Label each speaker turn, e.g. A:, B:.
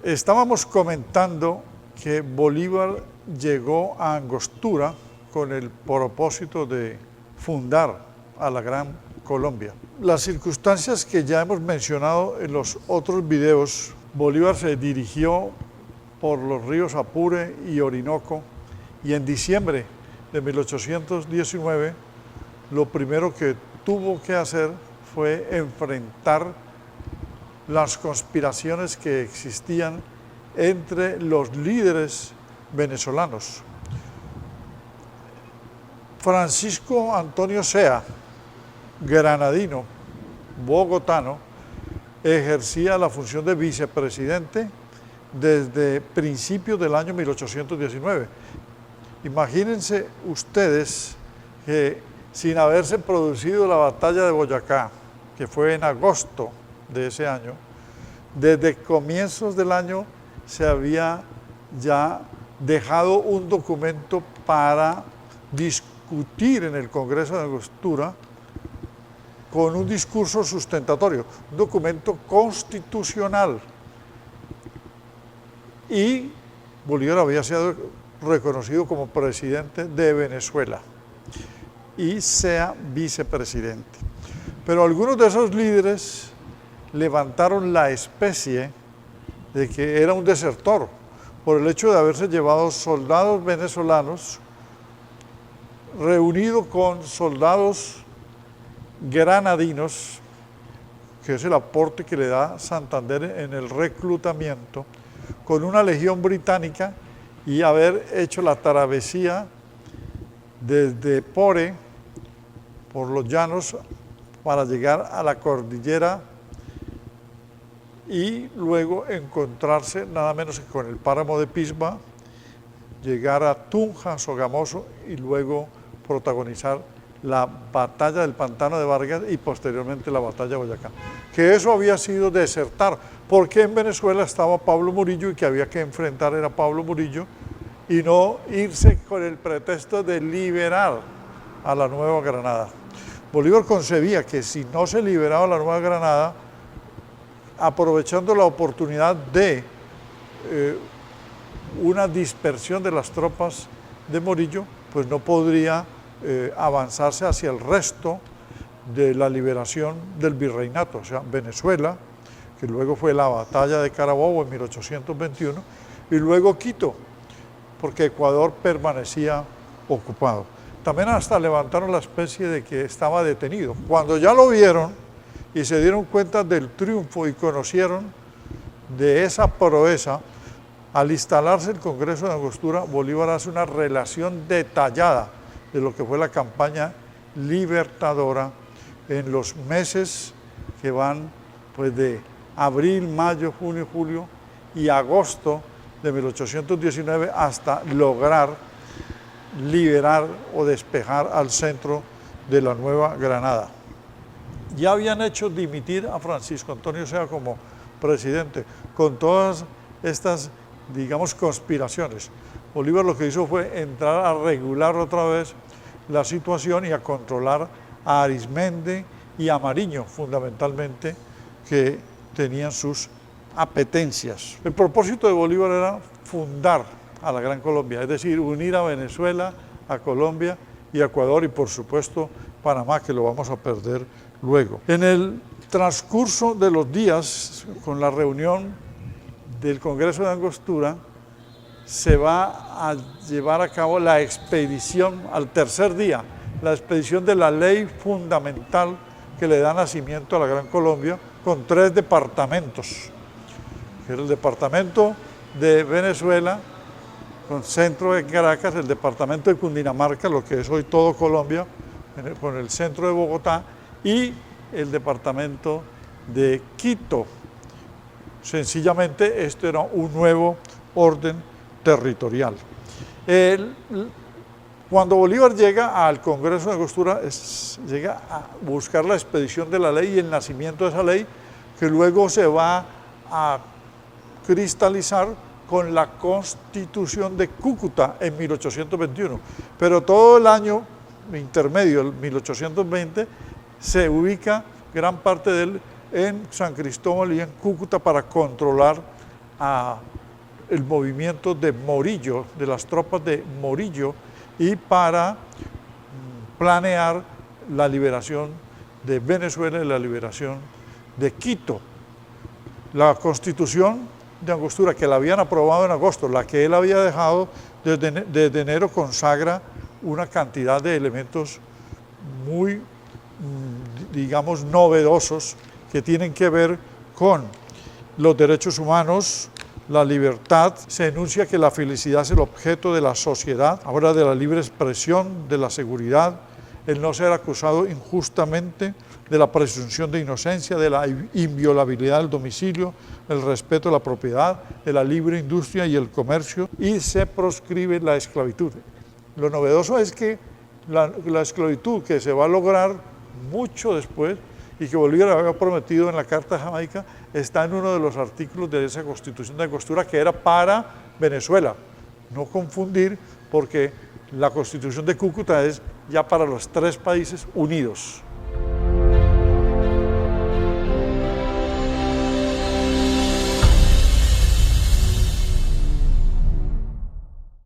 A: Estábamos comentando que Bolívar llegó a Angostura con el propósito de fundar a la Gran Colombia. Las circunstancias que ya hemos mencionado en los otros videos, Bolívar se dirigió por los ríos Apure y Orinoco y en diciembre de 1819 lo primero que tuvo que hacer fue enfrentar las conspiraciones que existían entre los líderes venezolanos. Francisco Antonio Sea, granadino, bogotano, ejercía la función de vicepresidente desde principios del año 1819. Imagínense ustedes que sin haberse producido la batalla de Boyacá, que fue en agosto de ese año, desde comienzos del año se había ya dejado un documento para discutir en el Congreso de Angostura con un discurso sustentatorio, un documento constitucional. Y Bolívar había sido reconocido como presidente de Venezuela y sea vicepresidente. Pero algunos de esos líderes levantaron la especie de que era un desertor por el hecho de haberse llevado soldados venezolanos reunido con soldados granadinos, que es el aporte que le da Santander en el reclutamiento, con una legión británica y haber hecho la travesía desde Pore por los llanos para llegar a la cordillera y luego encontrarse nada menos que con el páramo de Pisba, llegar a Tunja, Sogamoso y luego protagonizar la batalla del Pantano de Vargas y posteriormente la batalla de Boyacá. Que eso había sido desertar, porque en Venezuela estaba Pablo Murillo y que había que enfrentar era Pablo Murillo y no irse con el pretexto de liberar a la Nueva Granada. Bolívar concebía que si no se liberaba la Nueva Granada, aprovechando la oportunidad de una dispersión de las tropas de Murillo, pues no podría avanzarse hacia el resto de la liberación del virreinato, o sea, Venezuela, que luego fue la batalla de Carabobo en 1821, y luego Quito, porque Ecuador permanecía ocupado. También hasta levantaron la especie de que estaba detenido. Cuando ya lo vieron y se dieron cuenta del triunfo y conocieron de esa proeza, al instalarse el Congreso de Angostura, Bolívar hace una relación detallada de lo que fue la campaña libertadora en los meses que van pues, de abril, mayo, junio, julio y agosto de 1819 hasta lograr liberar o despejar al centro de la Nueva Granada. Ya habían hecho dimitir a Francisco Antonio Sea como presidente con todas estas, digamos, conspiraciones. Bolívar lo que hizo fue entrar a regular otra vez la situación y a controlar a Arizmendi y a Mariño, fundamentalmente, que tenían sus apetencias. El propósito de Bolívar era fundar a la Gran Colombia, es decir, unir a Venezuela, a Colombia y a Ecuador y, por supuesto, Panamá, que lo vamos a perder luego. En el transcurso de los días, con la reunión del Congreso de Angostura, se va a llevar a cabo la expedición al tercer día, la expedición de la ley fundamental que le da nacimiento a la Gran Colombia, con 3 departamentos, que era el departamento de Venezuela, con centro en Caracas, el departamento de Cundinamarca, lo que es hoy todo Colombia, con el centro de Bogotá, y el departamento de Quito. Sencillamente, esto era un nuevo orden territorial. Cuando Bolívar llega al Congreso de Angostura, llega a buscar la expedición de la ley y el nacimiento de esa ley, que luego se va a cristalizar con la Constitución de Cúcuta en 1821. Pero todo el año intermedio, el 1820, se ubica gran parte de él en San Cristóbal y en Cúcuta para controlar a el movimiento de Morillo, de las tropas de Morillo, y para planear la liberación de Venezuela y la liberación de Quito. La constitución de Angostura, que la habían aprobado en agosto, la que él había dejado desde enero, consagra una cantidad de elementos muy, digamos, novedosos que tienen que ver con los derechos humanos, la libertad. Se enuncia que la felicidad es el objeto de la sociedad, habla de la libre expresión, de la seguridad, el no ser acusado injustamente, de la presunción de inocencia, de la inviolabilidad del domicilio, el respeto a la propiedad, de la libre industria y el comercio, y se proscribe la esclavitud. Lo novedoso es que la esclavitud, que se va a lograr mucho después y que Bolívar había prometido en la Carta de Jamaica, está en uno de los artículos de esa Constitución de Angostura que era para Venezuela. No confundir, porque la Constitución de Cúcuta es ya para los 3 países unidos.